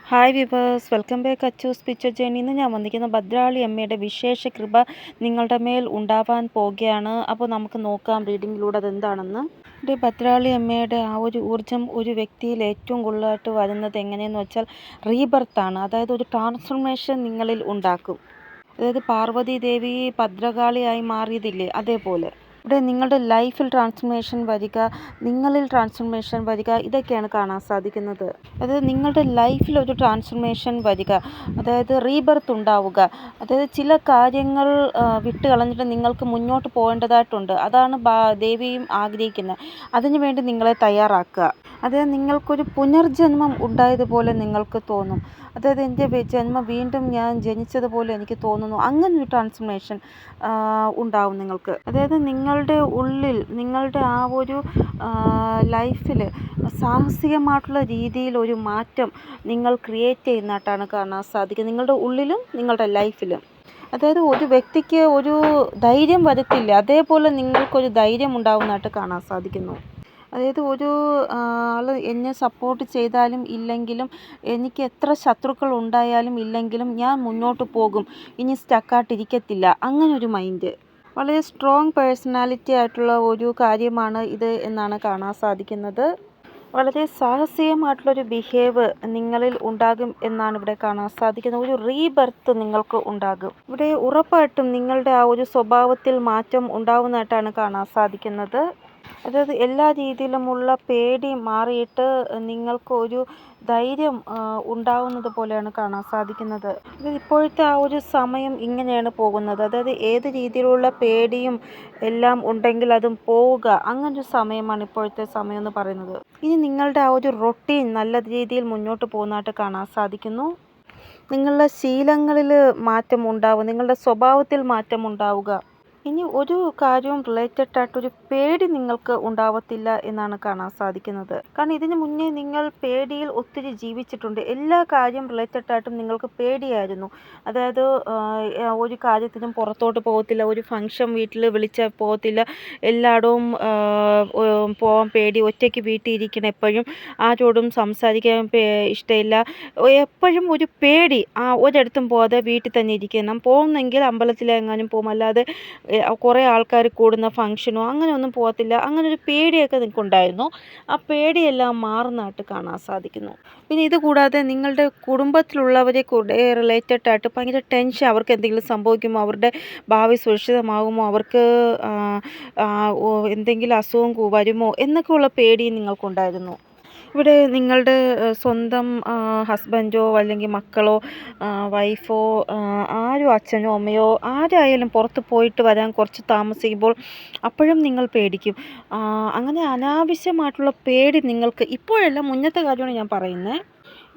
Hi viewers, welcome back Achus picture journey. ഇന്ന് ഞാൻ വന്നിരിക്കുന്ന ഭദ്രാളി അമ്മയുടെ വിശേഷ കൃപ നിങ്ങളുടെ മേൽ ഉണ്ടാവാൻ പോകുകയാണ്. അപ്പോൾ നമുക്ക് നോക്കാം റീഡിങ്ങിലൂടെ അതെന്താണെന്ന്. ഭദ്രാളി അമ്മയുടെ ആ ഒരു ഊർജ്ജം ഒരു വ്യക്തിയിൽ ഏറ്റവും കൂടുതലായിട്ട് വരുന്നത് എങ്ങനെയെന്ന് വെച്ചാൽ റീബർത്താണ്. അതായത് ഒരു ട്രാൻസ്ഫർമേഷൻ നിങ്ങളിൽ ഉണ്ടാക്കും. അതായത് പാർവതി ദേവി ഭദ്രകാളിയായി മാറിയതില്ലേ, അതേപോലെ ഇവിടെ നിങ്ങളുടെ ലൈഫിൽ ട്രാൻസ്ഫർമേഷൻ വരിക, നിങ്ങളിൽ ട്രാൻസ്ഫർമേഷൻ വരിക, ഇതൊക്കെയാണ് കാണാൻ സാധിക്കുന്നത്. അതായത് നിങ്ങളുടെ ലൈഫിൽ ഒരു ട്രാൻസ്ഫർമേഷൻ വരിക, അതായത് റീബർത്ത് ഉണ്ടാവുക. അതായത് ചില കാര്യങ്ങൾ വിട്ട് കളഞ്ഞിട്ട് നിങ്ങൾക്ക് മുന്നോട്ട് പോകേണ്ടതായിട്ടുണ്ട്. അതാണ് ദേവിയും ആഗ്രഹിക്കുന്നത്. അതിനു വേണ്ടി നിങ്ങളെ തയ്യാറാക്കുക. അതായത് നിങ്ങൾക്കൊരു പുനർജന്മം ഉണ്ടായതുപോലെ നിങ്ങൾക്ക് തോന്നും. അതായത് എൻ്റെ ജന്മം വീണ്ടും ഞാൻ ജനിച്ചതുപോലെ എനിക്ക് തോന്നുന്നു. അങ്ങനൊരു ട്രാൻസ്ഫർമേഷൻ ഉണ്ടാവും നിങ്ങൾക്ക്. അതായത് നിങ്ങളുടെ ഉള്ളിൽ നിങ്ങളുടെ ആ ഒരു ലൈഫിൽ സാഹസികമായിട്ടുള്ള രീതിയിൽ ഒരു മാറ്റം നിങ്ങൾ ക്രിയേറ്റ് ചെയ്യുന്നതായിട്ടാണ് കാണാൻ സാധിക്കുന്നത്, നിങ്ങളുടെ ഉള്ളിലും നിങ്ങളുടെ ലൈഫിലും. അതായത് ഒരു വ്യക്തിക്ക് ഒരു ധൈര്യം വരത്തില്ല, അതേപോലെ നിങ്ങൾക്കൊരു ധൈര്യം ഉണ്ടാവുന്നതായിട്ട് കാണാൻ സാധിക്കുന്നു. അതായത് ഒരു ആൾ എന്നെ സപ്പോർട്ട് ചെയ്താലും ഇല്ലെങ്കിലും, എനിക്ക് എത്ര ശത്രുക്കൾ ഉണ്ടായാലും ഇല്ലെങ്കിലും ഞാൻ മുന്നോട്ട് പോകും, ഇനി സ്റ്റക്കായിട്ടിരിക്കത്തില്ല, അങ്ങനൊരു മൈൻഡ്. വളരെ സ്ട്രോങ് പേഴ്സണാലിറ്റി ആയിട്ടുള്ള ഒരു കാര്യമാണ് ഇത് എന്നാണ് കാണാൻ സാധിക്കുന്നത്. വളരെ സാഹസികമായിട്ടുള്ളൊരു ബിഹേവ് നിങ്ങളിൽ ഉണ്ടാകും എന്നാണ് ഇവിടെ കാണാൻ സാധിക്കുന്നത്. ഒരു റീബർത്ത് നിങ്ങൾക്ക് ഉണ്ടാകും. ഇവിടെ ഉറപ്പായിട്ടും നിങ്ങളുടെ ആ ഒരു സ്വഭാവത്തിൽ മാറ്റം ഉണ്ടാവുന്നതായിട്ടാണ് കാണാൻ സാധിക്കുന്നത്. അതായത് എല്ലാ രീതിയിലുമുള്ള പേടി മാറിയിട്ട് നിങ്ങൾക്ക് ഒരു ധൈര്യം ഉണ്ടാവുന്നത് പോലെയാണ് കാണാൻ സാധിക്കുന്നത്. അതായത് ഇപ്പോഴത്തെ ആ ഒരു സമയം ഇങ്ങനെയാണ് പോകുന്നത്. അതായത് ഏത് രീതിയിലുള്ള പേടിയും എല്ലാം ഉണ്ടെങ്കിൽ അതും പോവുക, അങ്ങനൊരു സമയമാണ് ഇപ്പോഴത്തെ സമയം എന്ന് പറയുന്നത്. ഇനി നിങ്ങളുടെ ആ ഒരു റൊട്ടീൻ നല്ല രീതിയിൽ മുന്നോട്ട് പോകുന്നതായിട്ട് കാണാൻ സാധിക്കുന്നു. നിങ്ങളുടെ ശീലങ്ങളിൽ മാറ്റം ഉണ്ടാവുക, നിങ്ങളുടെ സ്വഭാവത്തിൽ മാറ്റം ഉണ്ടാവുക. ഇനി ഒരു കാര്യവും റിലേറ്റഡ് ആയിട്ടൊരു പേടി നിങ്ങൾക്ക് ഉണ്ടാവത്തില്ല എന്നാണ് കാണാൻ സാധിക്കുന്നത്. കാരണം ഇതിനു മുന്നേ നിങ്ങൾ പേടിയിൽ ഒത്തിരി ജീവിച്ചിട്ടുണ്ട്. എല്ലാ കാര്യം റിലേറ്റഡ് ആയിട്ടും നിങ്ങൾക്ക് പേടിയായിരുന്നു. അതായത് ഒരു കാര്യത്തിനും പുറത്തോട്ട് പോകത്തില്ല, ഒരു ഫംഗ്ഷൻ വീട്ടിൽ വിളിച്ചാൽ പോകത്തില്ല, എല്ലായിടവും പോകാൻ പേടി, ഒറ്റയ്ക്ക് വീട്ടിൽ ഇരിക്കണം, എപ്പോഴും ആരോടും സംസാരിക്കാൻ ഇഷ്ടമില്ല, എപ്പോഴും ഒരു പേടി, ഒരിടത്തും പോകാതെ വീട്ടിൽ തന്നെ ഇരിക്കണം, പോകുന്നെങ്കിൽ അമ്പലത്തിലെങ്ങാനും പോകും, അല്ലാതെ കുറേ ആൾക്കാർ കൂടുന്ന ഫംഗ്ഷനോ അങ്ങനെയൊന്നും പോകത്തില്ല. അങ്ങനൊരു പേടിയൊക്കെ നിങ്ങൾക്കുണ്ടായിരുന്നു. ആ പേടിയെല്ലാം മാറുന്നതായിട്ട് കാണാൻ സാധിക്കുന്നു. പിന്നെ ഇത് കൂടാതെ നിങ്ങളുടെ കുടുംബത്തിലുള്ളവരെ കൂടെ റിലേറ്റഡ് ആയിട്ട് ഭയങ്കര ടെൻഷൻ, അവർക്ക് എന്തെങ്കിലും സംഭവിക്കുമോ, അവരുടെ ഭാവി സുരക്ഷിതമാകുമോ, അവർക്ക് എന്തെങ്കിലും അസുഖം വരുമോ എന്നൊക്കെയുള്ള പേടി നിങ്ങൾക്കുണ്ടായിരുന്നു. ഇവിടെ നിങ്ങളുടെ സ്വന്തം ഹസ്ബൻഡോ അല്ലെങ്കിൽ മക്കളോ വൈഫോ ആരും, അച്ഛനോ അമ്മയോ ആരായാലും പുറത്ത് പോയിട്ട് വരാൻ കുറച്ച് താമസിക്കുമ്പോൾ അപ്പോഴും നിങ്ങൾ പേടിക്കും. അങ്ങനെ അനാവശ്യമായിട്ടുള്ള പേടി നിങ്ങൾക്ക് ഇപ്പോഴല്ല, മുന്നത്തെ കാര്യമാണ് ഞാൻ പറയുന്നത്.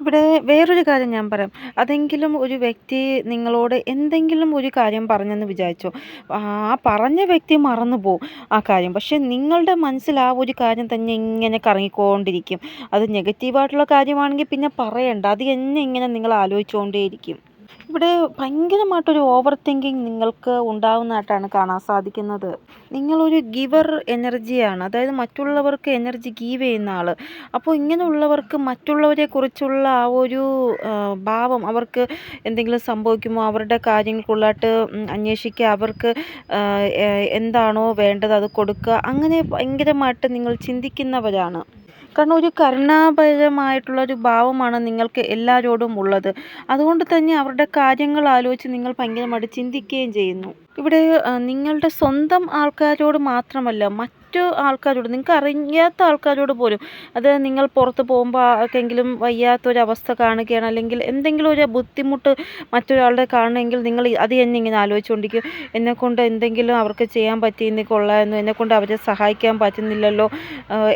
ഇവിടെ വേറൊരു കാര്യം ഞാൻ പറയാം. അതെങ്കിലും ഒരു വ്യക്തി നിങ്ങളോട് എന്തെങ്കിലും ഒരു കാര്യം പറഞ്ഞെന്ന് വിചാരിച്ചോ, ആ പറഞ്ഞ വ്യക്തി മറന്നു പോവും ആ കാര്യം, പക്ഷെ നിങ്ങളുടെ മനസ്സിൽ ആ ഒരു കാര്യം തന്നെ ഇങ്ങനെ കറങ്ങിക്കൊണ്ടിരിക്കും. അത് നെഗറ്റീവായിട്ടുള്ള കാര്യമാണെങ്കിൽ പിന്നെ പറയണ്ട, അത് തന്നെ ഇങ്ങനെ നിങ്ങൾ ആലോചിച്ചുകൊണ്ടേയിരിക്കും. ഇവിടെ ഭയങ്കരമായിട്ടൊരു ഓവർ തിങ്കിങ് നിങ്ങൾക്ക് ഉണ്ടാവുന്നതായിട്ടാണ് കാണാൻ സാധിക്കുന്നത്. നിങ്ങളൊരു ഗിവർ എനർജിയാണ്, അതായത് മറ്റുള്ളവർക്ക് എനർജി ഗീവ് ചെയ്യുന്ന ആൾ. അപ്പോൾ ഇങ്ങനെയുള്ളവർക്ക് മറ്റുള്ളവരെക്കുറിച്ചുള്ള ആ ഒരു ഭാവം, അവർക്ക് എന്തെങ്കിലും സംഭവിക്കുമോ, അവരുടെ കാര്യങ്ങൾക്കുള്ളതായിട്ട് അന്വേഷിക്കുക, അവർക്ക് എന്താണോ വേണ്ടത് അത് കൊടുക്കുക, അങ്ങനെ ഭയങ്കരമായിട്ട് നിങ്ങൾ ചിന്തിക്കുന്നവരാണ്. കാരണം ഒരു കരുണാപരമായിട്ടുള്ളൊരു ഭാവമാണ് നിങ്ങൾക്ക് എല്ലാവരോടും ഉള്ളത്. അതുകൊണ്ട് തന്നെ അവരുടെ കാര്യങ്ങൾ ആലോചിച്ച് നിങ്ങൾ ഭയങ്കരമായിട്ട് ചിന്തിക്കുകയും ചെയ്യുന്നു. ഇവിടെ നിങ്ങളുടെ സ്വന്തം ആൾക്കാരോട് മാത്രമല്ല, മറ്റു ആൾക്കാരോട്, നിങ്ങൾക്ക് അറിയാത്ത ആൾക്കാരോട് പോലും, അത് നിങ്ങൾ പുറത്ത് പോകുമ്പോൾ ആർക്കെങ്കിലും വയ്യാത്തൊരവസ്ഥ കാണുകയാണ്, അല്ലെങ്കിൽ എന്തെങ്കിലും ഒരു ബുദ്ധിമുട്ട് മറ്റൊരാളുടെ കാണുമെങ്കിൽ നിങ്ങൾ അത് തന്നെ ഇങ്ങനെ ആലോചിച്ചുകൊണ്ടിരിക്കും. എന്നെക്കൊണ്ട് എന്തെങ്കിലും അവർക്ക് ചെയ്യാൻ പറ്റിയെങ്കിൽ കൊള്ളാമായിരുന്നു, എന്നെക്കൊണ്ട് അവരെ സഹായിക്കാൻ പറ്റുന്നില്ലല്ലോ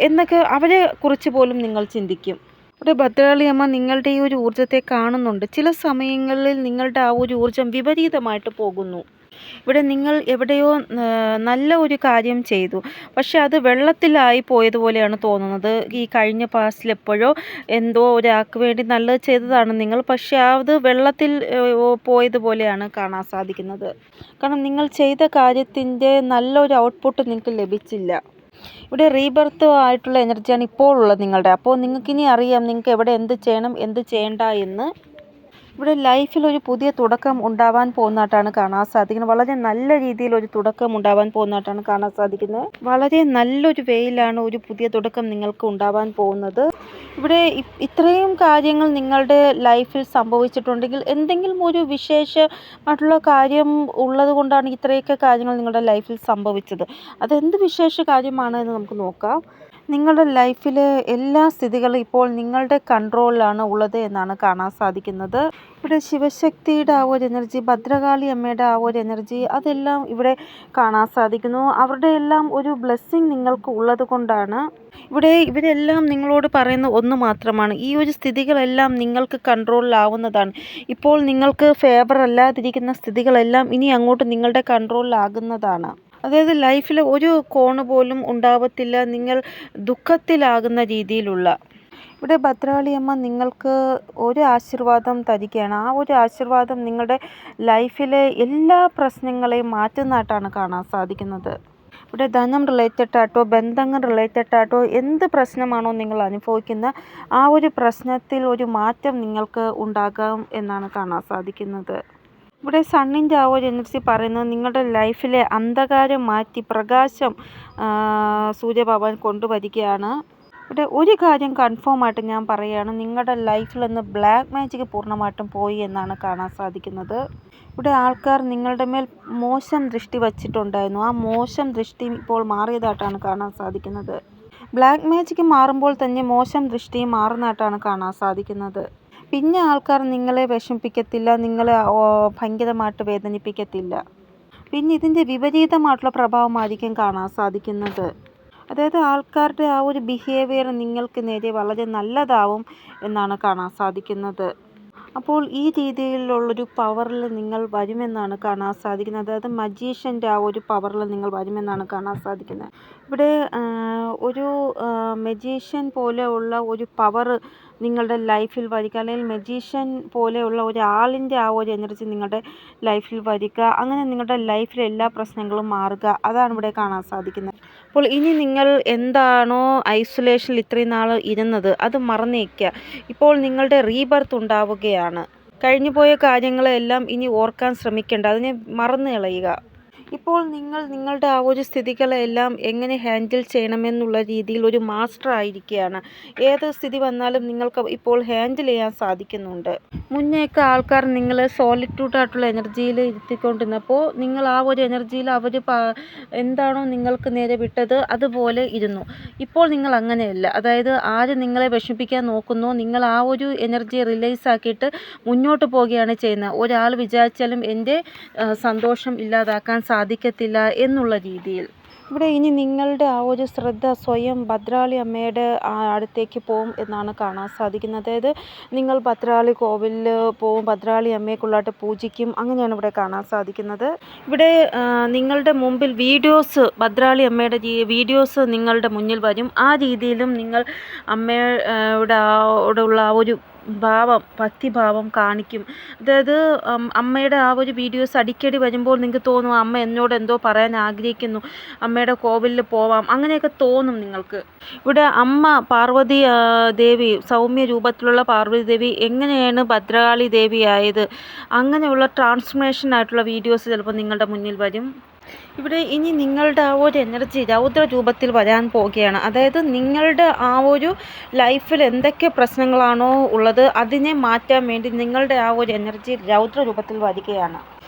എന്നൊക്കെ അവരെ കുറിച്ച് പോലും നിങ്ങൾ ചിന്തിക്കും. ഇവിടെ ഭദ്രകാളി അമ്മ നിങ്ങളുടെ ഈ ഒരു ഊർജ്ജത്തെ കാണുന്നുണ്ട്. ചില സമയങ്ങളിൽ നിങ്ങളുടെ ആ ഒരു ഊർജ്ജം വിപരീതമായിട്ട് പോകുന്നു. ഇവിടെ നിങ്ങൾ എവിടെയോ നല്ല ഒരു കാര്യം ചെയ്തു, പക്ഷെ അത് വെള്ളത്തിലായി പോയതുപോലെയാണ് തോന്നുന്നത്. ഈ കഴിഞ്ഞ പാസ്റ്റിൽ എപ്പോഴോ എന്തോ ഒരാൾക്ക് വേണ്ടി നല്ലത് ചെയ്തതാണ് നിങ്ങൾ, പക്ഷെ അത് വെള്ളത്തിൽ പോയതുപോലെയാണ് കാണാൻ സാധിക്കുന്നത്. കാരണം നിങ്ങൾ ചെയ്ത കാര്യത്തിൻ്റെ നല്ലൊരു ഔട്ട്പുട്ട് നിങ്ങൾക്ക് ലഭിച്ചില്ല. ഇവിടെ റീബർത്ത് ആയിട്ടുള്ള എനർജിയാണ് ഇപ്പോൾ ഉള്ളത് നിങ്ങളുടെ. അപ്പോൾ നിങ്ങൾക്കിനി അറിയാം നിങ്ങൾക്ക് എവിടെ എന്ത് ചെയ്യണം എന്ത് ചെയ്യേണ്ട എന്ന്. ഇവിടെ ലൈഫിൽ ഒരു പുതിയ തുടക്കം ഉണ്ടാവാൻ പോകുന്നതായിട്ടാണ് കാണാൻ സാധിക്കുന്നത്. വളരെ നല്ല രീതിയിൽ ഒരു തുടക്കം ഉണ്ടാവാൻ പോകുന്നതായിട്ടാണ് കാണാൻ സാധിക്കുന്നത്. വളരെ നല്ലൊരു വേയിലാണ് ഒരു പുതിയ തുടക്കം നിങ്ങൾക്ക് ഉണ്ടാവാൻ പോകുന്നത്. ഇവിടെ ഇത്രയും കാര്യങ്ങൾ നിങ്ങളുടെ ലൈഫിൽ സംഭവിച്ചിട്ടുണ്ടെങ്കിൽ എന്തെങ്കിലും ഒരു വിശേഷമായിട്ടുള്ള കാര്യം ഉള്ളത് കൊണ്ടാണ് ഇത്രയൊക്കെ കാര്യങ്ങൾ നിങ്ങളുടെ ലൈഫിൽ സംഭവിച്ചത്. അതെന്ത് വിശേഷ കാര്യമാണ് എന്ന് നമുക്ക് നോക്കാം. നിങ്ങളുടെ ലൈഫിലെ എല്ലാ സ്ഥിതികളും ഇപ്പോൾ നിങ്ങളുടെ കൺട്രോളിലാണ് ഉള്ളത് എന്നാണ് കാണാൻ സാധിക്കുന്നത്. ഇവിടെ ശിവശക്തിയുടെ ആ ഒരു എനർജി, ഭദ്രകാളി അമ്മയുടെ ആ ഒരു എനർജി, അതെല്ലാം ഇവിടെ കാണാൻ സാധിക്കുന്നു. അവരുടെ എല്ലാം ഒരു ബ്ലെസ്സിങ് നിങ്ങൾക്ക് ഉള്ളത് കൊണ്ടാണ് ഇവരെല്ലാം നിങ്ങളോട് പറയുന്ന ഒന്ന് മാത്രമാണ്, ഈ ഒരു സ്ഥിതികളെല്ലാം നിങ്ങൾക്ക് കൺട്രോളിലാവുന്നതാണ്. ഇപ്പോൾ നിങ്ങൾക്ക് ഫേവർ അല്ലാതിരിക്കുന്ന സ്ഥിതികളെല്ലാം ഇനി അങ്ങോട്ട് നിങ്ങളുടെ കൺട്രോളിലാകുന്നതാണ്. അതായത് ലൈഫിൽ ഒരു കോണ് പോലും ഉണ്ടാവത്തില്ല നിങ്ങൾ ദുഃഖത്തിലാകുന്ന രീതിയിലുള്ള. ഇവിടെ ഭദ്രകാളിയമ്മ നിങ്ങൾക്ക് ഒരു ആശീർവാദം തരികയാണ്. ആ ഒരു ആശീർവാദം നിങ്ങളുടെ ലൈഫിലെ എല്ലാ പ്രശ്നങ്ങളെയും മാറ്റുന്നതായിട്ടാണ് കാണാൻ സാധിക്കുന്നത്. ഇവിടെ ധനം റിലേറ്റഡ് ആയിട്ടോ ബന്ധങ്ങൾ റിലേറ്റഡ് ആയിട്ടോ എന്ത് പ്രശ്നമാണോ നിങ്ങൾ അനുഭവിക്കുന്ന ആ ഒരു പ്രശ്നത്തിൽ ഒരു മാറ്റം നിങ്ങൾക്ക് ഉണ്ടാകാം എന്നാണ് കാണാൻ സാധിക്കുന്നത്. ഇവിടെ സണ്ണിൻ്റെ ആ ഒരു എനർജി പറയുന്നത് നിങ്ങളുടെ ലൈഫിലെ അന്ധകാരം മാറ്റി പ്രകാശം സൂര്യഭഗവാൻ കൊണ്ടുവരികയാണ്. ഇവിടെ ഒരു കാര്യം കൺഫേം ആയിട്ട് ഞാൻ പറയുകയാണ്, നിങ്ങളുടെ ലൈഫിൽ നിന്ന് ബ്ലാക്ക് മാജിക് പൂർണ്ണമായിട്ടും പോയി എന്നാണ് കാണാൻ സാധിക്കുന്നത്. ഇവിടെ ആൾക്കാർ നിങ്ങളുടെ മേൽ മോശം ദൃഷ്ടി വച്ചിട്ടുണ്ടായിരുന്നു. ആ മോശം ദൃഷ്ടി ഇപ്പോൾ മാറിയതായിട്ടാണ് കാണാൻ സാധിക്കുന്നത്. ബ്ലാക്ക് മാജിക് മാറുമ്പോൾ തന്നെ മോശം ദൃഷ്ടിയും മാറുന്നതായിട്ടാണ് കാണാൻ സാധിക്കുന്നത്. പിന്നെ ആൾക്കാർ നിങ്ങളെ വിഷമിപ്പിക്കത്തില്ല, നിങ്ങളെ ഭയങ്കരമായിട്ട് വേദനിപ്പിക്കത്തില്ല. പിന്നെ ഇതിൻ്റെ വിപരീതമായിട്ടുള്ള പ്രഭാവമായിരിക്കും കാണാൻ സാധിക്കുന്നത്. അതായത് ആൾക്കാരുടെ ആ ഒരു ബിഹേവിയർ നിങ്ങൾക്ക് നേരെ വളരെ നല്ലതാവും എന്നാണ് കാണാൻ സാധിക്കുന്നത്. അപ്പോൾ ഈ രീതിയിലുള്ളൊരു പവറിൽ നിങ്ങൾ വരുമെന്നാണ് കാണാൻ സാധിക്കുന്നത്. അതായത് മജീഷ്യൻ്റെ ആ ഒരു പവറിൽ നിങ്ങൾ വരുമെന്നാണ് കാണാൻ സാധിക്കുന്നത്. ഇവിടെ ഒരു മജീഷ്യൻ പോലെയുള്ള ഒരു പവർ നിങ്ങളുടെ ലൈഫിൽ വരിക, അല്ലെങ്കിൽ മജീഷ്യൻ പോലെയുള്ള ഒരാളിൻ്റെ ആ ഒരു എനർജി നിങ്ങളുടെ ലൈഫിൽ വരിക, അങ്ങനെ നിങ്ങളുടെ ലൈഫിലെ എല്ലാ പ്രശ്നങ്ങളും മാറുക, അതാണ് ഇവിടെ കാണാൻ സാധിക്കുന്നത്. അപ്പോൾ ഇനി നിങ്ങൾ എന്താണോ ഐസൊലേഷനിൽ ഇത്രയും നാൾ ഇരുന്നത് അത് മറന്നേക്കുക. ഇപ്പോൾ നിങ്ങളുടെ റീബർത്ത് ഉണ്ടാവുകയാണ്. കഴിഞ്ഞുപോയ കാര്യങ്ങളെല്ലാം ഇനി ഓർക്കാൻ ശ്രമിക്കേണ്ട, അതിനെ മറന്നു കളയുക. ഇപ്പോൾ നിങ്ങൾ നിങ്ങളുടെ ആ ഒരു സ്ഥിതികളെല്ലാം എങ്ങനെ ഹാൻഡിൽ ചെയ്യണമെന്നുള്ള രീതിയിൽ ഒരു മാസ്റ്റർ ആയിരിക്കുകയാണ്. ഏത് സ്ഥിതി വന്നാലും നിങ്ങൾക്ക് ഇപ്പോൾ ഹാൻഡിൽ ചെയ്യാൻ സാധിക്കുന്നുണ്ട്. മുന്നേയൊക്കെ ആൾക്കാർ നിങ്ങളെ സോളിറ്റ്യൂഡായിട്ടുള്ള എനർജിയിൽ ഇരുത്തിക്കൊണ്ടിരുന്നപ്പോൾ നിങ്ങൾ ആ ഒരു എനർജിയിൽ അവർ എന്താണോ നിങ്ങൾക്ക് നേരെ വിട്ടത് അതുപോലെ ഇരുന്നു. ഇപ്പോൾ നിങ്ങൾ അങ്ങനെയല്ല. അതായത് ആര് നിങ്ങളെ വിഷമിപ്പിക്കാൻ നോക്കുന്നോ നിങ്ങൾ ആ ഒരു എനർജിയെ റിലൈസ് ആക്കിയിട്ട് മുന്നോട്ട് പോവുകയാണ് ചെയ്യുന്നത്. ഒരാൾ വിചാരിച്ചാലും എൻ്റെ സന്തോഷം ഇല്ലാതാക്കാൻ സാധിക്കത്തില്ല എന്നുള്ള രീതിയിൽ. ഇവിടെ ഇനി നിങ്ങളുടെ ആ ഒരു ശ്രദ്ധ സ്വയം ഭദ്രകാളി അമ്മയുടെ അടുത്തേക്ക് പോകും എന്നാണ് കാണാൻ സാധിക്കുന്നത്. അതായത് നിങ്ങൾ ഭദ്രകാളി കോവിലിൽ പോവും, ഭദ്രകാളി അമ്മയെക്കുള്ളായിട്ട് പൂജിക്കും, അങ്ങനെയാണ് ഇവിടെ കാണാൻ സാധിക്കുന്നത്. ഇവിടെ നിങ്ങളുടെ മുമ്പിൽ വീഡിയോസ്, ഭദ്രകാളി അമ്മയുടെ വീഡിയോസ് നിങ്ങളുടെ മുന്നിൽ വരും. ആ രീതിയിലും നിങ്ങൾ അമ്മയുടെ ഉള്ള ആ ഒരു ഭക്തിഭാവം കാണിക്കും. അതായത് അമ്മയുടെ ആ ഒരു വീഡിയോസ് അടിക്കടി വരുമ്പോൾ നിങ്ങൾക്ക് തോന്നും അമ്മ എന്നോട് എന്തോ പറയാൻ ആഗ്രഹിക്കുന്നു, അമ്മയുടെ കോവിലിൽ പോവാം, അങ്ങനെയൊക്കെ തോന്നും നിങ്ങൾക്ക്. ഇവിടെ അമ്മ പാർവതി ദേവി, സൗമ്യ രൂപത്തിലുള്ള പാർവതി ദേവി എങ്ങനെയാണ് ഭദ്രകാളി ദേവി ആയത്, അങ്ങനെയുള്ള ട്രാൻസ്ഫർമേഷൻ ആയിട്ടുള്ള വീഡിയോസ് ചിലപ്പോൾ നിങ്ങളുടെ മുന്നിൽ വരും. ഇവിടെ ഇനി നിങ്ങളുടെ ആ ഒരു എനർജി രൗദ്ര രൂപത്തിൽ വരാൻ പോവുകയാണ്. അതായത് നിങ്ങളുടെ ആ ഒരു ലൈഫിൽ എന്തൊക്കെ പ്രശ്നങ്ങളാണോ ഉള്ളത് അതിനെ മാറ്റാൻ വേണ്ടി നിങ്ങളുടെ ആ ഒരു എനർജി രൗദ്ര രൂപത്തിൽ വരികയാണ്.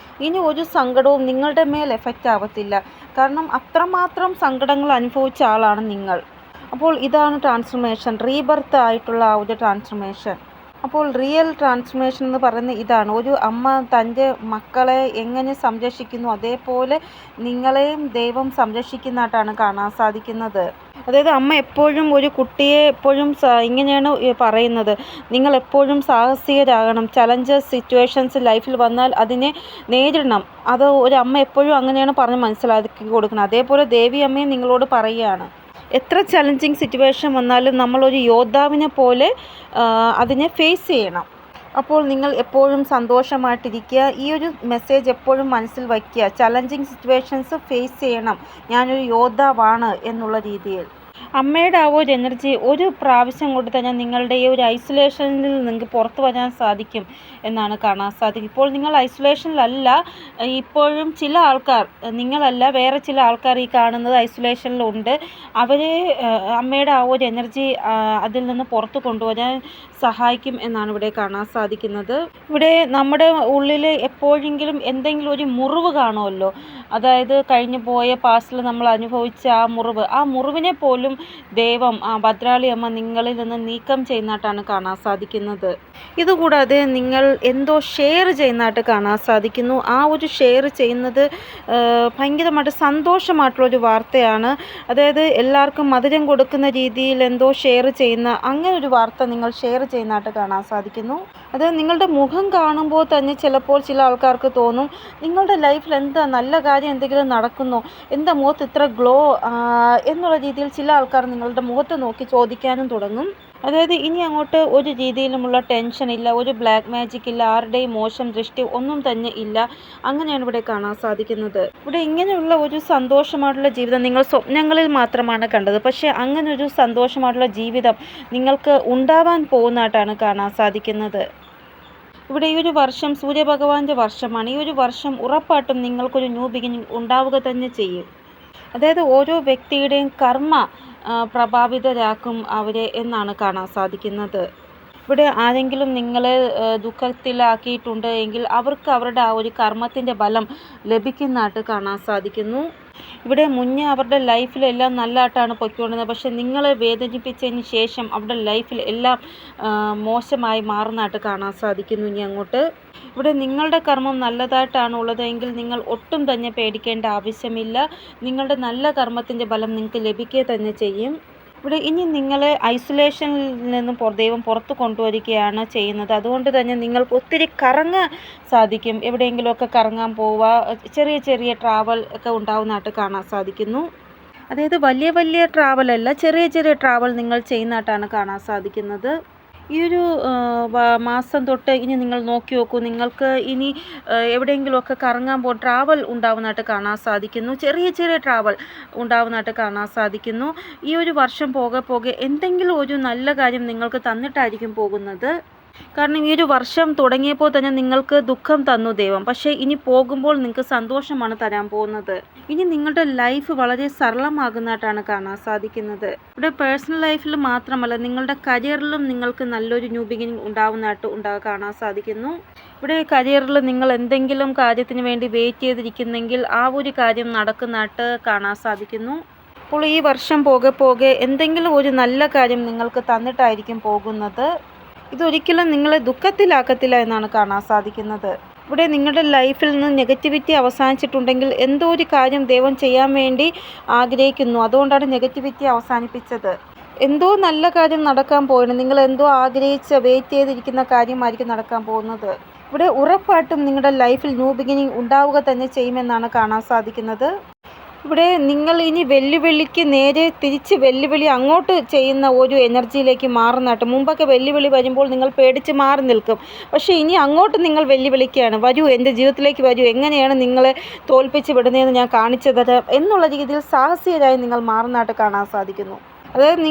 ഇനി ഒരു സങ്കടവും നിങ്ങളുടെ മേൽ എഫക്റ്റ് ആവത്തില്ല. കാരണം അത്രമാത്രം സങ്കടങ്ങൾ അനുഭവിച്ച ആളാണ് നിങ്ങൾ. അപ്പോൾ ഇതാണ് ട്രാൻസ്ഫർമേഷൻ, റീബർത്ത് ആയിട്ടുള്ള ആ ഒരു ട്രാൻസ്ഫർമേഷൻ. അപ്പോൾ റിയൽ ട്രാൻസ്ഫർമേഷൻ എന്ന് പറയുന്നത് ഇതാണ്. ഒരു അമ്മ തൻ്റെ മക്കളെ എങ്ങനെ സംരക്ഷിക്കുന്നു അതേപോലെ നിങ്ങളെയും ദൈവം സംരക്ഷിക്കുന്നതായിട്ടാണ് കാണാൻ സാധിക്കുന്നത്. അതായത് അമ്മ എപ്പോഴും ഒരു കുട്ടിയെ എപ്പോഴും ഇങ്ങനെയാണ് പറയുന്നത്, നിങ്ങൾ എപ്പോഴും സാഹസികരാകണം. ചലഞ്ചസ് സിറ്റുവേഷൻസ് ലൈഫിൽ വന്നാൽ അതിനെ നേരിടണം. അത് ഒരു അമ്മ എപ്പോഴും അങ്ങനെയാണ് പറഞ്ഞ് മനസ്സിലാക്കി കൊടുക്കുന്നത്. അതേപോലെ ദേവി അമ്മയും നിങ്ങളോട് പറയുകയാണ്, എത്ര ചലഞ്ചിങ് സിറ്റുവേഷൻ വന്നാലും നമ്മളൊരു യോദ്ധാവിനെ പോലെ അതിനെ ഫേസ് ചെയ്യണം. അപ്പോൾ നിങ്ങൾ എപ്പോഴും സന്തോഷമായിട്ടിരിക്കുക. ഈ ഒരു മെസ്സേജ് എപ്പോഴും മനസ്സിൽ വയ്ക്കുക. ചലഞ്ചിങ് സിറ്റുവേഷൻസ് ഫേസ് ചെയ്യണം. ഞാനൊരു യോദ്ധാവാണ് എന്നുള്ള രീതിയിൽ. അമ്മയുടെ ആ ഒരു എനർജി ഒരു പ്രാവശ്യം കൊണ്ട് തന്നെ നിങ്ങളുടെ ഈ ഒരു ഐസൊലേഷനിൽ നിങ്ങൾക്ക് പുറത്തു വരാൻ സാധിക്കും എന്നാണ് കാണാൻ സാധിക്കും. ഇപ്പോൾ നിങ്ങൾ ഐസൊലേഷനിലല്ല, ഇപ്പോഴും ചില ആൾക്കാർ, നിങ്ങളല്ല, വേറെ ചില ആൾക്കാർ ഈ കാണുന്നത് ഐസൊലേഷനിലുണ്ട്. അവരെ അമ്മയുടെ ആ ഒരു എനർജി അതിൽ നിന്ന് പുറത്ത് കൊണ്ടുവരാൻ സഹായിക്കും എന്നാണ് ഇവിടെ കാണാൻ സാധിക്കുന്നത്. ഇവിടെ നമ്മുടെ ഉള്ളിൽ എപ്പോഴെങ്കിലും എന്തെങ്കിലും ഒരു മുറിവ് കാണുമല്ലോ, അതായത് കഴിഞ്ഞു പോയ പാസ്റ്റിൽ നമ്മൾ അനുഭവിച്ച ആ മുറിവിനെ പോലും ദൈവം, ഭദ്രാളി അമ്മ നിങ്ങളിൽ നിന്ന് നീക്കം ചെയ്യുന്നതായിട്ടാണ് കാണാൻ സാധിക്കുന്നത്. ഇതുകൂടാതെ നിങ്ങൾ എന്തോ ഷെയർ ചെയ്യുന്നതായിട്ട് കാണാൻ സാധിക്കുന്നു. ആ ഒരു ഷെയർ ചെയ്യുന്നത് ഭയങ്കരമായിട്ട് സന്തോഷമായിട്ടുള്ളൊരു വാർത്തയാണ്. അതായത് എല്ലാവർക്കും മധുരം കൊടുക്കുന്ന രീതിയിൽ എന്തോ ഷെയർ ചെയ്യുന്ന അങ്ങനെ ഒരു വാർത്ത നിങ്ങൾ ഷെയർ ചെയ്യുന്നതായിട്ട് കാണാൻ സാധിക്കുന്നു. അത് നിങ്ങളുടെ മുഖം കാണുമ്പോൾ തന്നെ ചിലപ്പോൾ ചില ആൾക്കാർക്ക് തോന്നും, നിങ്ങളുടെ ലൈഫിൽ എന്താ നല്ല കാര്യം എന്തെങ്കിലും നടക്കുന്നോ, എന്താ മുഖത്ത് ഇത്ര ഗ്ലോ എന്നുള്ള രീതിയിൽ ചില ആൾക്കാർ നിങ്ങളുടെ മുഖത്ത് നോക്കി ചോദിക്കാനും തുടങ്ങും. അതായത് ഇനി അങ്ങോട്ട് ഒരു രീതിയിലുമുള്ള ടെൻഷൻ ഇല്ല, ഒരു ബ്ലാക്ക് മാജിക് ഇല്ല, ആരുടെയും മോശം ദൃഷ്ടി ഒന്നും തന്നെ ഇല്ല. അങ്ങനെയാണ് ഇവിടെ കാണാൻ സാധിക്കുന്നത്. ഇവിടെ ഇങ്ങനെയുള്ള ഒരു സന്തോഷമായിട്ടുള്ള ജീവിതം നിങ്ങൾ സ്വപ്നങ്ങളിൽ മാത്രമാണ് കണ്ടത്. പക്ഷേ അങ്ങനെ ഒരു സന്തോഷമായിട്ടുള്ള ജീവിതം നിങ്ങൾക്ക് ഉണ്ടാവാൻ പോകുന്നതായിട്ടാണ് കാണാൻ സാധിക്കുന്നത്. ഇവിടെ ഈ ഒരു വർഷം സൂര്യഭഗവാന്റെ വർഷമാണ്. ഈ ഒരു വർഷം ഉറപ്പായിട്ടും നിങ്ങൾക്കൊരു ന്യൂ ബിഗിനിങ് ഉണ്ടാവുക തന്നെ ചെയ്യും. അതായത് ഓരോ വ്യക്തിയുടെയും കർമ്മ പ്രഭാവിതരാക്കും അവരെ എന്നാണ് കാണാൻ സാധിക്കുന്നത്. ഇവിടെ ആരെങ്കിലും നിങ്ങളെ ദുഃഖത്തിലാക്കിയിട്ടുണ്ട് എങ്കിൽ അവർക്ക് അവരുടെ ആ ഒരു കർമ്മത്തിൻ്റെ ബലം ലഭിക്കുന്നതായിട്ട് കാണാൻ സാധിക്കുന്നു. ഇവിടെ മുന്നേ അവരുടെ ലൈഫിലെല്ലാം നല്ലതായിട്ടാണ് പൊയ്ക്കൊണ്ടിരുന്നത്. പക്ഷെ നിങ്ങളെ വേദനിപ്പിച്ചതിന് ശേഷം അവരുടെ ലൈഫിൽ എല്ലാം മോശമായി മാറുന്നതായിട്ട് കാണാൻ സാധിക്കുന്നു. ഇനി അങ്ങോട്ട് ഇവിടെ നിങ്ങളുടെ കർമ്മം നല്ലതായിട്ടാണ് ഉള്ളതെങ്കിൽ നിങ്ങൾ ഒട്ടും തന്നെ പേടിക്കേണ്ട ആവശ്യമില്ല. നിങ്ങളുടെ നല്ല കർമ്മത്തിൻ്റെ ബലം നിങ്ങൾക്ക് ലഭിക്കുക തന്നെ ചെയ്യും. ഇവിടെ ഇനി നിങ്ങളെ ഐസൊലേഷനിൽ നിന്നും ദൈവം പുറത്ത് കൊണ്ടുവരികയാണ് ചെയ്യുന്നത്. അതുകൊണ്ട് തന്നെ നിങ്ങൾക്ക് ഒത്തിരി കറങ്ങാൻ സാധിക്കും. എവിടെയെങ്കിലുമൊക്കെ കറങ്ങാൻ പോവുക, ചെറിയ ചെറിയ ട്രാവൽ ഒക്കെ ഉണ്ടാവുന്നതായിട്ട് കാണാൻ സാധിക്കുന്നു. അതായത് വലിയ വലിയ ട്രാവലല്ല, ചെറിയ ചെറിയ ട്രാവൽ നിങ്ങൾ ചെയ്യുന്നതായിട്ടാണ് കാണാൻ സാധിക്കുന്നത്. ഈ ഒരു മാസം തൊട്ട് ഇനി നിങ്ങൾ നോക്കി നോക്കൂ, നിങ്ങൾക്ക് ഇനി എവിടെയെങ്കിലുമൊക്കെ കറങ്ങാൻ ട്രാവൽ ഉണ്ടാവുന്നതായിട്ട് കാണാൻ സാധിക്കുന്നു. ചെറിയ ചെറിയ ട്രാവൽ ഉണ്ടാവുന്നതായിട്ട് കാണാൻ സാധിക്കുന്നു. ഈ ഒരു വർഷം പോകെ എന്തെങ്കിലും ഒരു നല്ല കാര്യം നിങ്ങൾക്ക് തന്നിട്ടായിരിക്കും പോകുന്നത്. കാരണം ഈ ഒരു വർഷം തുടങ്ങിയപ്പോൾ തന്നെ നിങ്ങൾക്ക് ദുഃഖം തന്നു ദൈവം. പക്ഷേ ഇനി പോകുമ്പോൾ നിങ്ങൾക്ക് സന്തോഷമാണ് തരാൻ പോകുന്നത്. ഇനി നിങ്ങളുടെ ലൈഫ് വളരെ സരളമാകുന്നതായിട്ടാണ് കാണാൻ സാധിക്കുന്നത്. ഇവിടെ പേഴ്സണൽ ലൈഫിൽ മാത്രമല്ല, നിങ്ങളുടെ കരിയറിലും നിങ്ങൾക്ക് നല്ലൊരു ന്യൂ ബിഗിനിങ് ഉണ്ടാവുന്നതായിട്ട് കാണാൻ സാധിക്കുന്നു. ഇവിടെ കരിയറിൽ നിങ്ങൾ എന്തെങ്കിലും കാര്യത്തിന് വേണ്ടി വെയിറ്റ് ചെയ്തിരിക്കുന്നെങ്കിൽ ആ ഒരു കാര്യം നടക്കുന്നതായിട്ട് കാണാൻ സാധിക്കുന്നു. അപ്പോൾ ഈ വർഷം പോകെ എന്തെങ്കിലും ഒരു നല്ല കാര്യം നിങ്ങൾക്ക് തന്നിട്ടായിരിക്കും പോകുന്നത്. ഇതൊരിക്കലും നിങ്ങളെ ദുഃഖത്തിലാക്കത്തില്ല എന്നാണ് കാണാൻ സാധിക്കുന്നത്. ഇവിടെ നിങ്ങളുടെ ലൈഫിൽ നിന്ന് നെഗറ്റിവിറ്റി അവസാനിച്ചിട്ടുണ്ടെങ്കിൽ എന്തോ ഒരു കാര്യം ദൈവം ചെയ്യാൻ വേണ്ടി ആഗ്രഹിക്കുന്നു. അതുകൊണ്ടാണ് നെഗറ്റിവിറ്റി അവസാനിപ്പിച്ചത്. എന്തോ നല്ല കാര്യം നടക്കാൻ പോയാണ്. നിങ്ങൾ എന്തോ ആഗ്രഹിച്ച് വെയിറ്റ് ചെയ്തിരിക്കുന്ന കാര്യമായിരിക്കും നടക്കാൻ പോകുന്നത്. ഇവിടെ ഉറപ്പായിട്ടും നിങ്ങളുടെ ലൈഫിൽ ന്യൂ ബിഗിനിങ് ഉണ്ടാവുക തന്നെ ചെയ്യുമെന്നാണ് കാണാൻ സാധിക്കുന്നത്. ഇവിടെ നിങ്ങൾ ഇനി വെല്ലുവിളിക്ക് നേരെ തിരിച്ച് വെല്ലുവിളി അങ്ങോട്ട് ചെയ്യുന്ന ഒരു എനർജിയിലേക്ക് മാറുന്നതായിട്ട്. മുമ്പൊക്കെ വെല്ലുവിളി വരുമ്പോൾ നിങ്ങൾ പേടിച്ച് മാറി നിൽക്കും. പക്ഷേ ഇനി അങ്ങോട്ട് നിങ്ങൾ വെല്ലുവിളിക്കുകയാണ്. വരൂ, എൻ്റെ ജീവിതത്തിലേക്ക് വരൂ, എങ്ങനെയാണ് നിങ്ങളെ തോൽപ്പിച്ച് വിടുന്നതെന്ന് ഞാൻ കാണിച്ചു തരാം എന്നുള്ള രീതിയിൽ സാഹസികരായി നിങ്ങൾ മാറുന്നതായിട്ട് കാണാൻ സാധിക്കുന്നു. അതായത്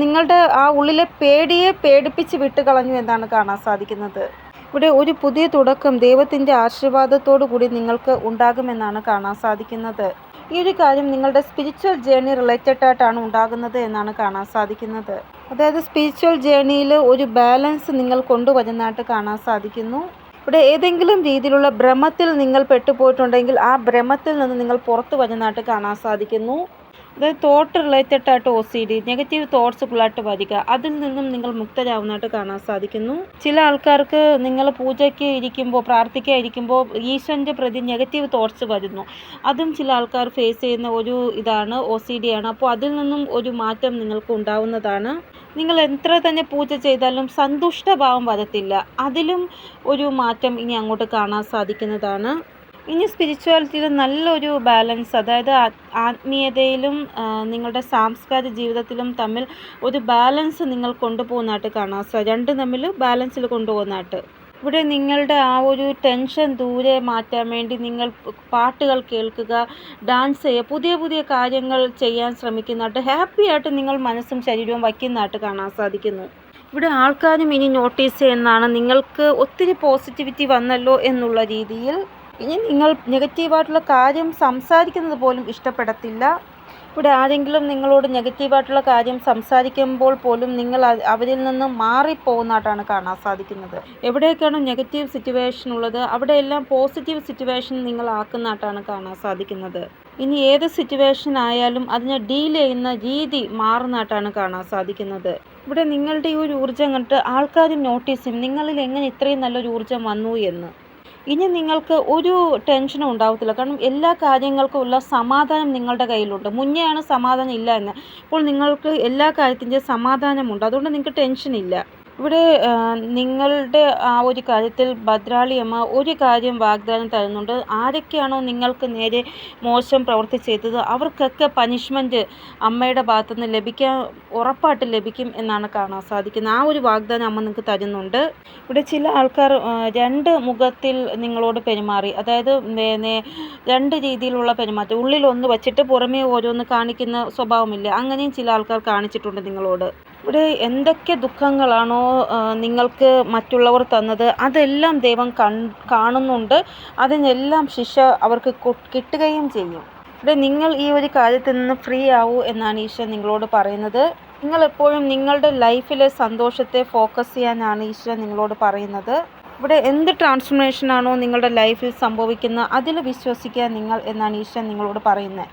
നിങ്ങളുടെ ആ ഉള്ളിലെ പേടിയെ പേടിപ്പിച്ച് വിട്ടുകളഞ്ഞു എന്നാണ് കാണാൻ സാധിക്കുന്നത്. ഇവിടെ ഒരു പുതിയ തുടക്കം ദൈവത്തിൻ്റെ ആശീർവാദത്തോടു കൂടി നിങ്ങൾക്ക് ഉണ്ടാകുമെന്നാണ് കാണാൻ സാധിക്കുന്നത്. ഈ ഒരു കാര്യം നിങ്ങളുടെ സ്പിരിച്വൽ ജേർണി റിലേറ്റഡ് ആയിട്ടാണ് ഉണ്ടാകുന്നത് എന്നാണ് കാണാൻ സാധിക്കുന്നത്. അതായത് സ്പിരിച്വൽ ജേർണിയിൽ ഒരു ബാലൻസ് നിങ്ങൾ കൊണ്ടുവരുന്നതായിട്ട് കാണാൻ സാധിക്കുന്നു. ഇവിടെ ഏതെങ്കിലും രീതിയിലുള്ള ഭ്രമത്തിൽ നിങ്ങൾ പെട്ടുപോയിട്ടുണ്ടെങ്കിൽ ആ ഭ്രമത്തിൽ നിന്ന് നിങ്ങൾ പുറത്തു വരുന്നതായിട്ട് കാണാൻ സാധിക്കുന്നു. അതായത് തോട്ട് റിലേറ്റഡ് ആയിട്ട് OCD, നെഗറ്റീവ് തോട്ട്സ് ഫുള്ളായിട്ട് വരിക, അതിൽ നിന്നും നിങ്ങൾ മുക്തരാകുന്നതായിട്ട് കാണാൻ സാധിക്കുന്നു. ചില ആൾക്കാർക്ക് നിങ്ങൾ പൂജയ്ക്ക് ഇരിക്കുമ്പോൾ, പ്രാർത്ഥിക്കാൻ ഇരിക്കുമ്പോൾ ഈശ്വരൻ്റെ പ്രതി നെഗറ്റീവ് തോട്ട്സ് വരുന്നു. അതും ചില ആൾക്കാർ ഫേസ് ചെയ്യുന്ന ഒരു ഇതാണ്, OCD ആണ്. അപ്പോൾ അതിൽ നിന്നും ഒരു മാറ്റം നിങ്ങൾക്ക് ഉണ്ടാവുന്നതാണ്. നിങ്ങൾ എത്ര തന്നെ പൂജ ചെയ്താലും സന്തുഷ്ടഭാവം വരത്തില്ല. അതിലും ഒരു മാറ്റം ഇനി അങ്ങോട്ട് കാണാൻ സാധിക്കുന്നതാണ്. ഇനി സ്പിരിച്വാലിറ്റിയിൽ നല്ലൊരു ബാലൻസ്, അതായത് ആത്മീയതയിലും നിങ്ങളുടെ സാംസ്കാരിക ജീവിതത്തിലും തമ്മിൽ ഒരു ബാലൻസ് നിങ്ങൾ കൊണ്ടുപോകുന്നതായിട്ട് കാണാം. രണ്ടും തമ്മിൽ ബാലൻസിൽ കൊണ്ടുപോകുന്നതായിട്ട്. ഇവിടെ നിങ്ങളുടെ ആ ഒരു ടെൻഷൻ ദൂരെ മാറ്റാൻ വേണ്ടി നിങ്ങൾ പാട്ടുകൾ കേൾക്കുക, ഡാൻസ് ചെയ്യുക, പുതിയ പുതിയ കാര്യങ്ങൾ ചെയ്യാൻ ശ്രമിക്കുന്നതായിട്ട് ഹാപ്പി ആയിട്ട് നിങ്ങൾ മനസ്സും ശരീരവും വയ്ക്കുന്നതായിട്ട് കാണാൻ സാധിക്കുന്നു. ഇവിടെ ആൾക്കാരും ഇനി നോട്ടീസ് ചെയ്യുന്നതാണ് നിങ്ങൾക്ക് ഒത്തിരി പോസിറ്റിവിറ്റി വന്നല്ലോ എന്നുള്ള രീതിയിൽ. ഇനി നിങ്ങൾ നെഗറ്റീവായിട്ടുള്ള കാര്യം സംസാരിക്കുന്നത് പോലും ഇഷ്ടപ്പെടത്തില്ല. ഇവിടെ ആരെങ്കിലും നിങ്ങളോട് നെഗറ്റീവായിട്ടുള്ള കാര്യം സംസാരിക്കുമ്പോൾ പോലും നിങ്ങൾ അവരിൽ നിന്ന് മാറിപ്പോകുന്നതായിട്ടാണ് കാണാൻ സാധിക്കുന്നത്. എവിടെയൊക്കെയാണ് നെഗറ്റീവ് സിറ്റുവേഷൻ ഉള്ളത് അവിടെയെല്ലാം പോസിറ്റീവ് സിറ്റുവേഷൻ നിങ്ങൾ ആക്കുന്നതായിട്ടാണ് കാണാൻ സാധിക്കുന്നത്. ഇനി ഏത് സിറ്റുവേഷൻ ആയാലും അതിനെ ഡീൽ ചെയ്യുന്ന രീതി മാറുന്നതായിട്ടാണ് കാണാൻ സാധിക്കുന്നത്. ഇവിടെ നിങ്ങളുടെ ഈ ഒരു ഊർജ്ജം കണ്ടിട്ട് ആൾക്കാരും നോട്ടീസ് ചെയ്യും നിങ്ങളിൽ എങ്ങനെ ഇത്രയും നല്ലൊരു ഊർജ്ജം വന്നു എന്ന്. ഇനി നിങ്ങൾക്ക് ഒരു ടെൻഷനും ഉണ്ടാവത്തില്ല. കാരണം എല്ലാ കാര്യങ്ങൾക്കും ഉള്ള സമാധാനം നിങ്ങളുടെ കയ്യിലുണ്ട്. മുന്നെയാണ് സമാധാനം ഇല്ല എന്ന്. ഇപ്പോൾ നിങ്ങൾക്ക് എല്ലാ കാര്യത്തിൻ്റെയും സമാധാനമുണ്ട്. അതുകൊണ്ട് നിങ്ങൾക്ക് ടെൻഷനില്ല. ഇവിടെ നിങ്ങളുടെ ആ ഒരു കാര്യത്തിൽ ഭദ്രാളി അമ്മ ഒരു കാര്യം വാഗ്ദാനം തരുന്നുണ്ട്. ആരൊക്കെയാണോ നിങ്ങൾക്ക് നേരെ മോശം പ്രവൃത്തി ചെയ്തത് അവർക്കൊക്കെ പനിഷ്മെൻറ്റ് അമ്മയുടെ ഭാഗത്തുനിന്ന് ലഭിക്കാൻ ഉറപ്പായിട്ട് ലഭിക്കും എന്നാണ് കാണാൻ സാധിക്കുന്നത്. ആ ഒരു വാഗ്ദാനം അമ്മ നിങ്ങൾക്ക് തരുന്നുണ്ട്. ഇവിടെ ചില ആൾക്കാർ രണ്ട് മുഖത്തിൽ നിങ്ങളോട് പെരുമാറി, അതായത് രണ്ട് രീതിയിലുള്ള പെരുമാറ്റം, ഉള്ളിൽ ഒന്ന് വച്ചിട്ട് പുറമേ ഓരോന്ന് കാണിക്കുന്ന സ്വഭാവമില്ല, അങ്ങനെയും ചില ആൾക്കാർ കാണിച്ചിട്ടുണ്ട് നിങ്ങളോട്. ഇവിടെ എന്തൊക്കെ ദുഃഖങ്ങളാണോ നിങ്ങൾക്ക് മറ്റുള്ളവർ തന്നത് അതെല്ലാം ദൈവം കാണുന്നുണ്ട്. അതിനെല്ലാം ശിക്ഷ അവർക്ക് കിട്ടുകയും ചെയ്യും. ഇവിടെ നിങ്ങൾ ഈ ഒരു കാര്യത്തിൽ നിന്ന് ഫ്രീ ആവൂ എന്നാണ് ഈശോ നിങ്ങളോട് പറയുന്നത്. നിങ്ങളെപ്പോഴും നിങ്ങളുടെ ലൈഫിലെ സന്തോഷത്തെ ഫോക്കസ് ചെയ്യാനാണ് ഈശോ നിങ്ങളോട് പറയുന്നത്. ഇവിടെ എന്ത് ട്രാൻസ്ഫോർമേഷനാണോ നിങ്ങളുടെ ലൈഫിൽ സംഭവിക്കുന്നത് അതിൽ വിശ്വസിക്കുക നിങ്ങൾ എന്നാണ് ഈശോ നിങ്ങളോട് പറയുന്നത്.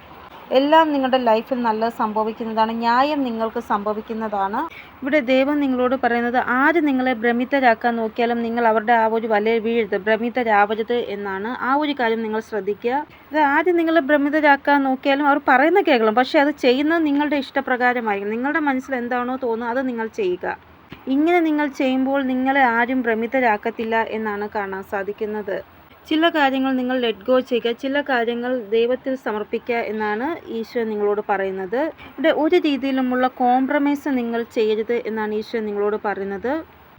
എല്ലാം നിങ്ങളുടെ ലൈഫിൽ നല്ലത് സംഭവിക്കുന്നതാണ്, ന്യായം നിങ്ങൾക്ക് സംഭവിക്കുന്നതാണ്. ഇവിടെ ദൈവം നിങ്ങളോട് പറയുന്നത് ആര് നിങ്ങളെ ഭ്രമിതരാക്കാൻ നോക്കിയാലും നിങ്ങൾ അവരുടെ ആ ഒരു വലയിൽ വീഴരുത്, ഭ്രമിതരാവരുത് എന്നാണ്. ആ ഒരു കാര്യം നിങ്ങൾ ശ്രദ്ധിക്കുക. അത് ആര് നിങ്ങളെ ഭ്രമിതരാക്കാൻ നോക്കിയാലും അവർ പറയുന്ന കേൾക്കണം, പക്ഷേ അത് ചെയ്യുന്നത് നിങ്ങളുടെ ഇഷ്ടപ്രകാരമായിരിക്കും. നിങ്ങളുടെ മനസ്സിൽ എന്താണോ തോന്നുന്നത് അത് നിങ്ങൾ ചെയ്യുക. ഇങ്ങനെ നിങ്ങൾ ചെയ്യുമ്പോൾ നിങ്ങളെ ആരും ഭ്രമിതരാക്കത്തില്ല എന്നാണ് കാണാൻ സാധിക്കുന്നത്. ചില കാര്യങ്ങൾ നിങ്ങൾ ലെറ്റ് ഗോ ചെയ്യുക, ചില കാര്യങ്ങൾ ദൈവത്തിൽ സമർപ്പിക്കുക എന്നാണ് ഈശോ നിങ്ങളോട് പറയുന്നത്. ഇവിടെ ഒരു രീതിയിലുമുള്ള കോംപ്രമൈസ് നിങ്ങൾ ചെയ്യരുത് എന്നാണ് ഈശോ നിങ്ങളോട് പറയുന്നത്.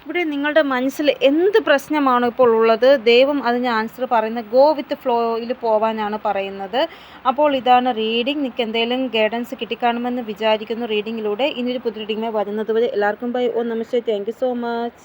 ഇവിടെ നിങ്ങളുടെ മനസ്സിൽ എന്ത് പ്രശ്നമാണോ ഇപ്പോൾ ഉള്ളത് ദൈവം അതിന് ആൻസർ പറയുന്നത് ഗോ വിത്ത് ഫ്ലോയിൽ പോവാനാണ് പറയുന്നത്. അപ്പോൾ ഇതാണ് റീഡിംഗ്. നിങ്ങൾക്ക് എന്തെങ്കിലും ഗൈഡൻസ് കിട്ടിക്കാണുമെന്ന് വിചാരിക്കുന്നു റീഡിങ്ങിലൂടെ. ഇനിയൊരു പുതിയ റീഡിങ്ങുമായി വരുന്നത് വരെ എല്ലാവർക്കും ബൈ. ഓം നമസ്തേ. Thank you so much.